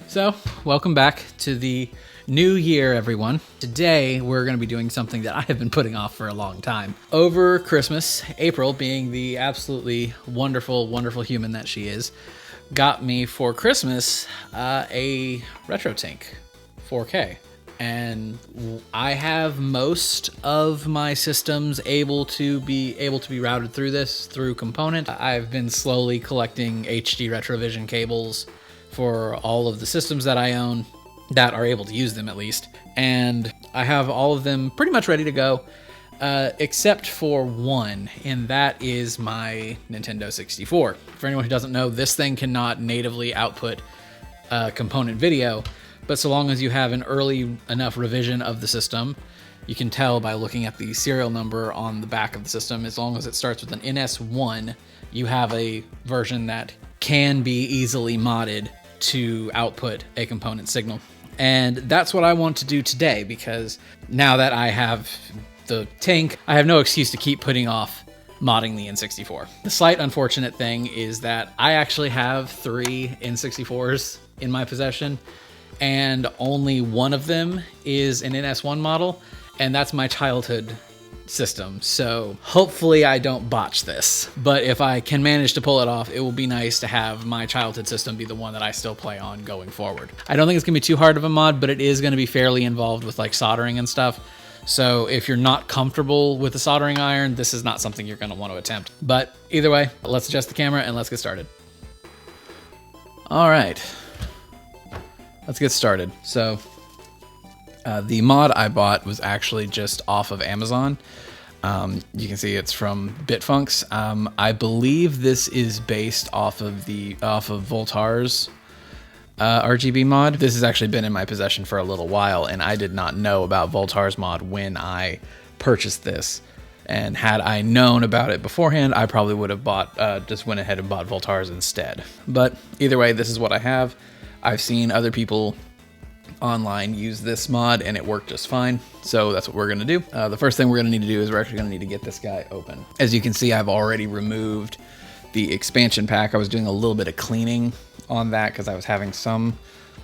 So, welcome back to the new year, everyone. Today, we're going to be doing something that I have been putting off for a long time. Over Christmas, April, being the absolutely wonderful, wonderful human that she is, got me for Christmas a RetroTink 4K. And I have most of my systems able to be routed through this through component. I've been slowly collecting HD Retrovision cables for all of the systems that I own that are able to use them, at least. And I have all of them pretty much ready to go, except for one, and that is my Nintendo 64. For anyone who doesn't know, this thing cannot natively output component video, but so long as you have an early enough revision of the system, you can tell by looking at the serial number on the back of the system. As long as it starts with an NS1, you have a version that can be easily modded to output a component signal. And that's what I want to do today, because now that I have the tank, I have no excuse to keep putting off modding the N64. The slight unfortunate thing is that I actually have 3 N64s in my possession, and only one of them is an NS1 model, and that's my childhood system. So hopefully I don't botch this, but if I can manage to pull it off, it will be nice to have my childhood system be the one that I still play on going forward. I don't think it's gonna be too hard of a mod, but it is gonna be fairly involved with like soldering and stuff. So if you're not comfortable with the soldering iron, this is not something you're gonna want to attempt. But either way, let's adjust the camera and let's get started. All right, let's get started. So the mod I bought was actually just off of Amazon. You can see it's from Bitfunks. I believe this is based off of Voultar's RGB mod. This has actually been in my possession for a little while, and I did not know about Voultar's mod when I purchased this. And had I known about it beforehand, I probably would have just went ahead and bought Voultar's instead. But either way, this is what I have. I've seen other people online use this mod and it worked just fine, so that's what we're gonna do. The first thing we're gonna need to do is we're actually gonna need to get this guy open. As you can see, I've already removed the expansion pack. I was doing a little bit of cleaning on that because I was having some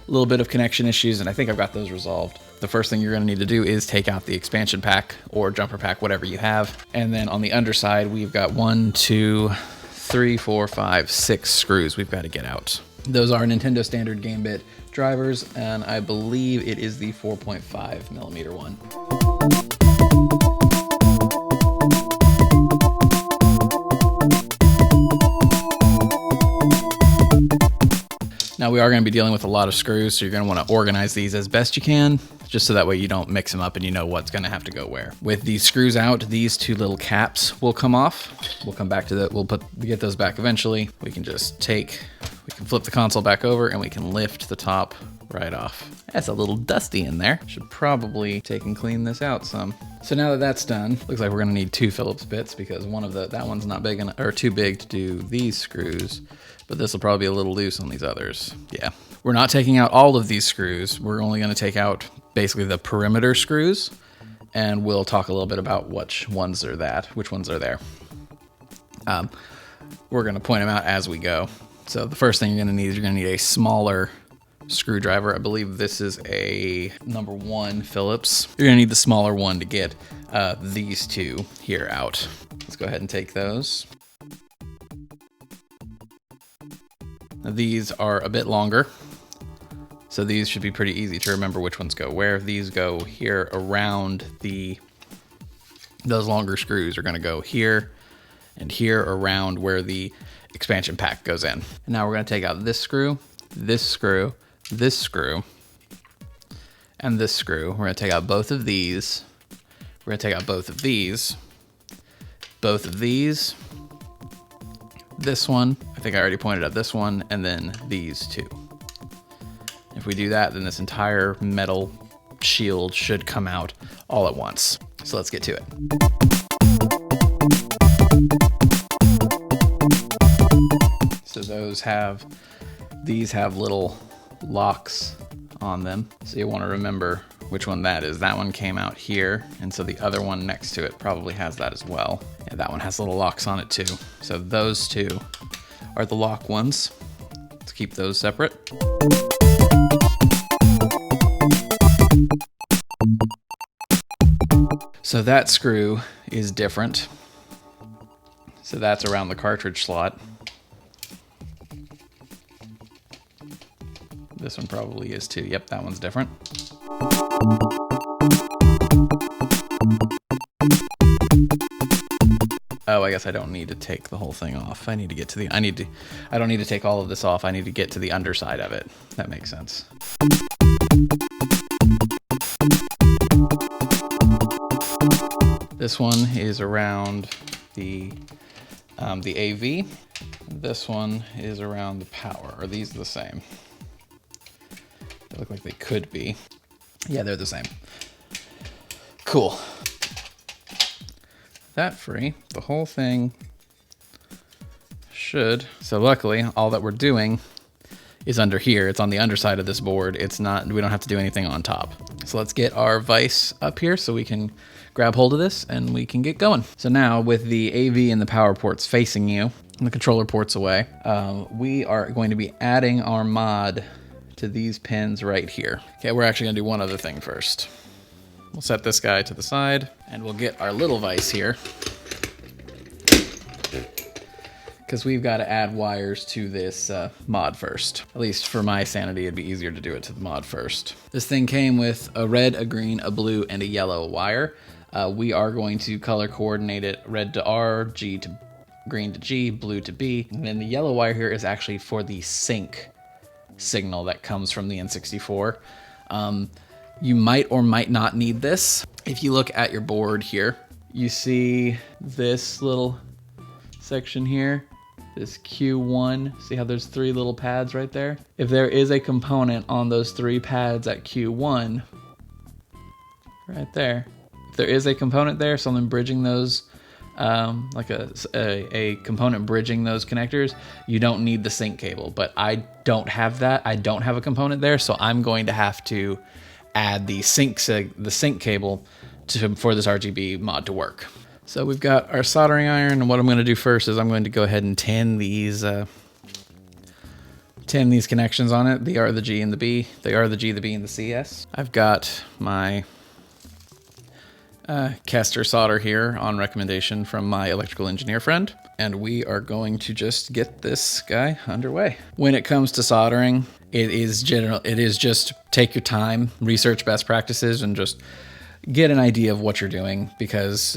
little bit of connection issues, and I think I've got those resolved. The first thing you're gonna need to do is take out the expansion pack or jumper pack, whatever you have, and then on the underside we've got 1, 2, 3, 4, 5, 6 screws we've got to get out. Those are Nintendo standard game bit drivers, and I believe it is the 4.5 millimeter one. Now we are going to be dealing with a lot of screws, so you're going to want to organize these as best you can, just so that way you don't mix them up and you know what's going to have to go where. With these screws out, these 2 little caps will come off. We'll come back to that. We'll get those back eventually. We can flip the console back over and we can lift the top right off. That's a little dusty in there. Should probably take and clean this out some. So now that that's done, looks like we're gonna need 2 Phillips bits because that one's not big enough, or too big to do these screws, but this will probably be a little loose on these others. Yeah. We're not taking out all of these screws. We're only gonna take out basically the perimeter screws, and we'll talk a little bit about which ones are there. We're gonna point them out as we go. So the first thing you're gonna need a smaller screwdriver. I believe this is a number 1 Phillips. You're gonna need the smaller one to get these 2 here out. Let's go ahead and take those. Now, these are a bit longer, so these should be pretty easy to remember which ones go where. These go here around those longer screws are gonna go here and here around where the expansion pack goes in. And now we're gonna take out this screw, this screw, this screw, and this screw. We're gonna take out both of these. We're gonna take out both of these, this one, I think I already pointed out this one, and then these 2. If we do that, then this entire metal shield should come out all at once. So let's get to it. So these have little locks on them. So you want to remember which one that is. That one came out here, and so the other one next to it probably has that as well. Yeah, that one has little locks on it too. So those 2 are the lock ones. Let's keep those separate. So that screw is different. So that's around the cartridge slot. This one probably is too. Yep, that one's different. Oh, I guess I don't need to take the whole thing off. I need to get to the, I don't need to take all of this off. I need to get to the underside of it. That makes sense. This one is around the AV. This one is around the power. Are these the same? They look like they could be. Yeah, they're the same. Cool. That free, the whole thing should. So luckily, all that we're doing is under here. It's on the underside of this board. It's not, we don't have to do anything on top. So let's get our vise up here so we can grab hold of this and we can get going. So now with the AV and the power ports facing you and the controller ports away, we are going to be adding our mod to these pins right here. Okay, we're actually gonna do one other thing first. We'll set this guy to the side and we'll get our little vise here, because we've got to add wires to this mod first. At least for my sanity, it'd be easier to do it to the mod first. This thing came with a red, a green, a blue, and a yellow wire. We are going to color coordinate it red to R, G to green to G, blue to B. And then the yellow wire here is actually for the sync signal that comes from the N64. You might or might not need this. If you look at your board here, you see this little section here, this Q1. See how there's 3 little pads right there? If there is a component on those 3 pads at Q1, right there, if there is a component there, something bridging those, like a component bridging those connectors, you don't need the sync cable. But I don't have that. I don't have a component there, so I'm going to have to add the sync cable for this RGB mod to work. So we've got our soldering iron, and what I'm going to do first is I'm going to go ahead and tin these connections on it. The R, the G, and the B. The R, the G, the B, and the CS. I've got my caster solder here on recommendation from my electrical engineer friend, and we are going to just get this guy underway. When it comes to soldering, it is just take your time, research best practices, and just get an idea of what you're doing, because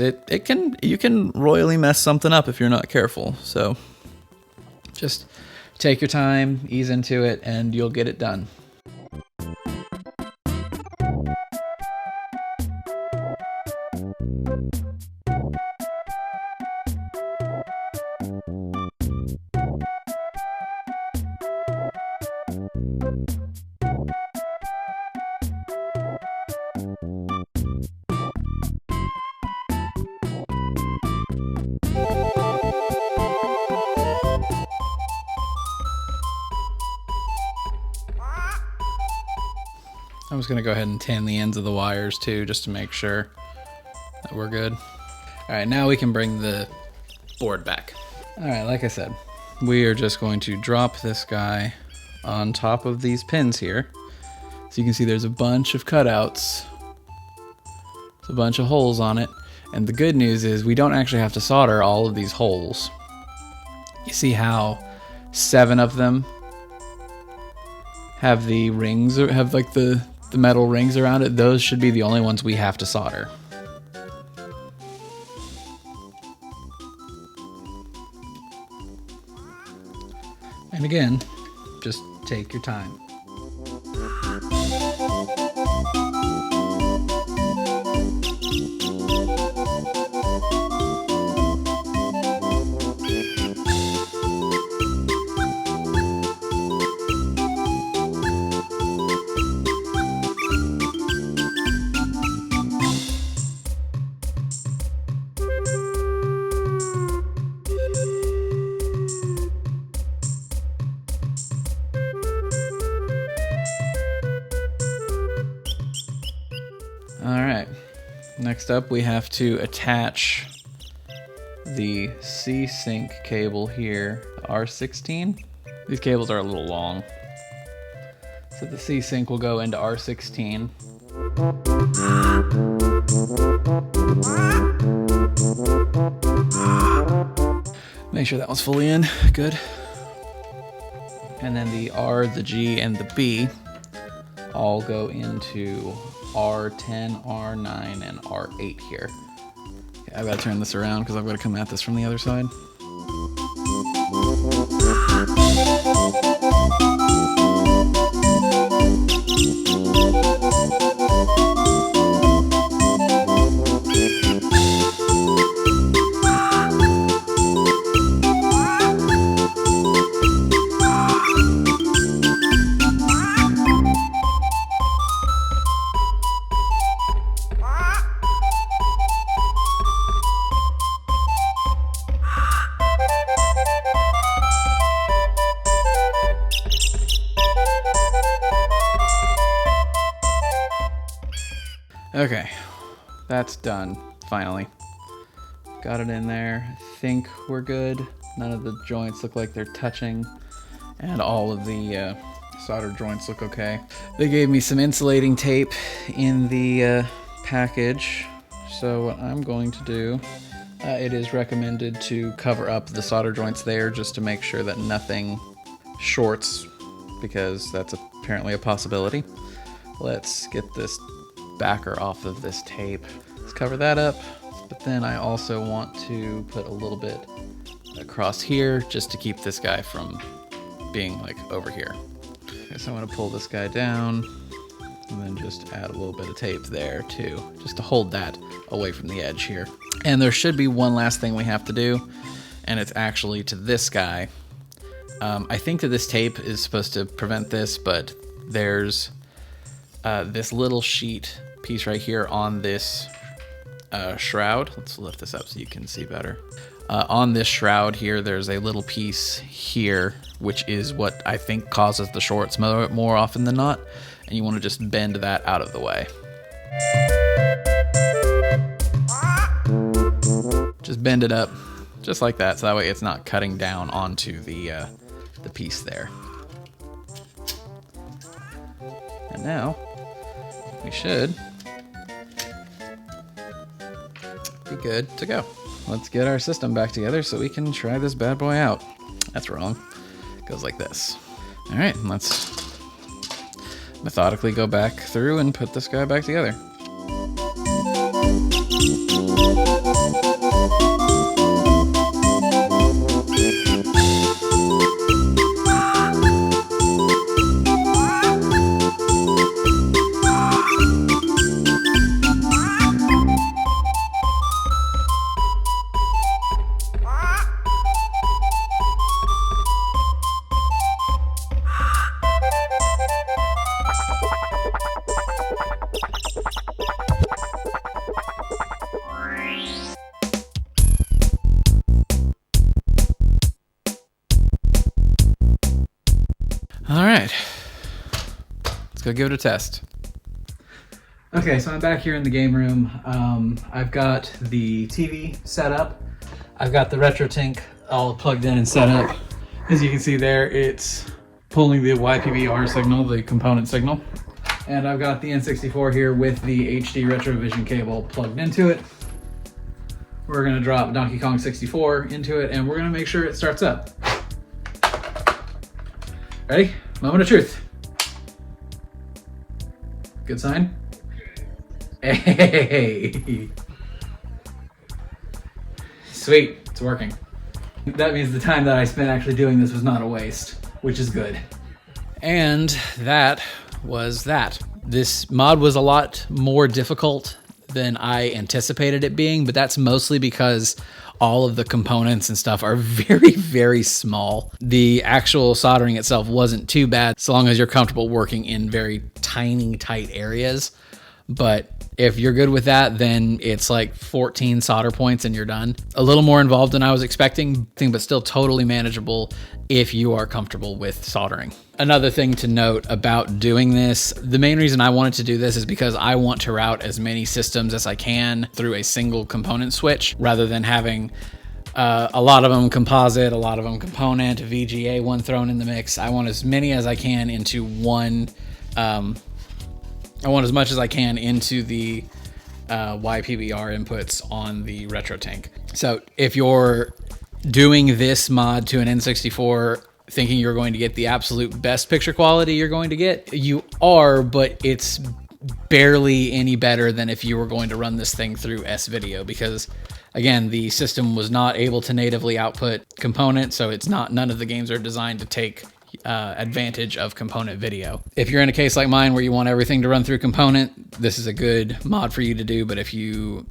you can royally mess something up if you're not careful. So just take your time, ease into it, and you'll get it done. I'm just gonna go ahead and tan the ends of the wires too, just to make sure that we're good. All right, now we can bring the board back. All right, like I said, we are just going to drop this guy on top of these pins here. So you can see there's a bunch of cutouts. There's a bunch of holes on it. And the good news is we don't actually have to solder all of these holes. You see how 7 of them have the rings, or have like the metal rings around it? Those should be the only ones we have to solder. And again, just take your time. Alright, next up we have to attach the C-Sync cable here, R16. These cables are a little long. So the C-Sync will go into R16, Make sure that one's fully in, good. And then the R, the G, and the B all go into R10, R9, and R8 here. Okay, I've got to turn this around because I've got to come at this from the other side. Okay, that's done, finally. Got it in there. I think we're good. None of the joints look like they're touching, and all of the solder joints look okay. They gave me some insulating tape in the package, so what I'm going to do, it is recommended to cover up the solder joints there just to make sure that nothing shorts, because that's apparently a possibility. Let's get this backer off of this tape. Let's cover that up, but then I also want to put a little bit across here just to keep this guy from being like over here. Okay, so I'm going to pull this guy down and then just add a little bit of tape there too, just to hold that away from the edge here. And there should be one last thing we have to do, and it's actually to this guy. I think that this tape is supposed to prevent this, but there's this little sheet piece right here on this shroud. Let's lift this up so you can see better. On this shroud here, there's a little piece here, which is what I think causes the shorts more often than not, and you want to just bend that out of the way. Just bend it up, just like that, so that way it's not cutting down onto the piece there. And now, we should be good to go. Let's get our system back together so we can try this bad boy out. That's wrong. It goes like this. All right, let's methodically go back through and put this guy back together. All right, let's go give it a test. Okay, so I'm back here in the game room. I've got the TV set up. I've got the RetroTink all plugged in and set up. As you can see there, it's pulling the YPBR signal, the component signal. And I've got the N64 here with the HD Retrovision cable plugged into it. We're gonna drop Donkey Kong 64 into it, and we're gonna make sure it starts up. Ready? Moment of truth. Good sign? Hey! Sweet, it's working. That means the time that I spent actually doing this was not a waste, which is good. And that was that. This mod was a lot more difficult than I anticipated it being, but that's mostly because all of the components and stuff are very, very small. The actual soldering itself wasn't too bad, so long as you're comfortable working in very tiny, tight areas. But if you're good with that, then it's like 14 solder points and you're done. A little more involved than I was expecting, but still totally manageable if you are comfortable with soldering. Another thing to note about doing this, the main reason I wanted to do this is because I want to route as many systems as I can through a single component switch, rather than having a lot of them composite, a lot of them component, VGA one thrown in the mix. I want as many as I can into one I want as much as I can into the YPBR inputs on the retro tank. So if you're doing this mod to an N64 thinking you're going to get the absolute best picture quality you're going to get, you are, but it's barely any better than if you were going to run this thing through S-Video, because again, the system was not able to natively output component, so it's not, none of the games are designed to take advantage of component video. If you're in a case like mine where you want everything to run through component, this is a good mod for you to do. But if you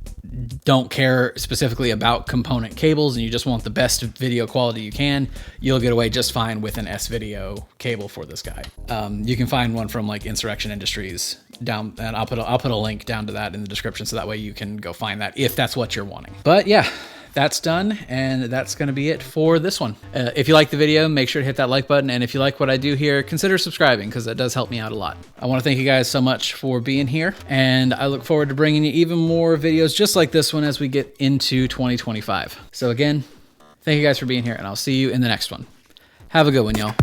don't care specifically about component cables and you just want the best video quality you can, you'll get away just fine with an S-Video cable for this guy. You can find one from like Insurrection Industries down, and I'll put a link down to that in the description, so that way you can go find that if that's what you're wanting. But yeah, that's done, and that's going to be it for this one. If you like the video, make sure to hit that like button, and if you like what I do here, consider subscribing, because that does help me out a lot. I want to thank you guys so much for being here, and I look forward to bringing you even more videos just like this one as we get into 2025. So again, thank you guys for being here, and I'll see you in the next one. Have a good one, y'all.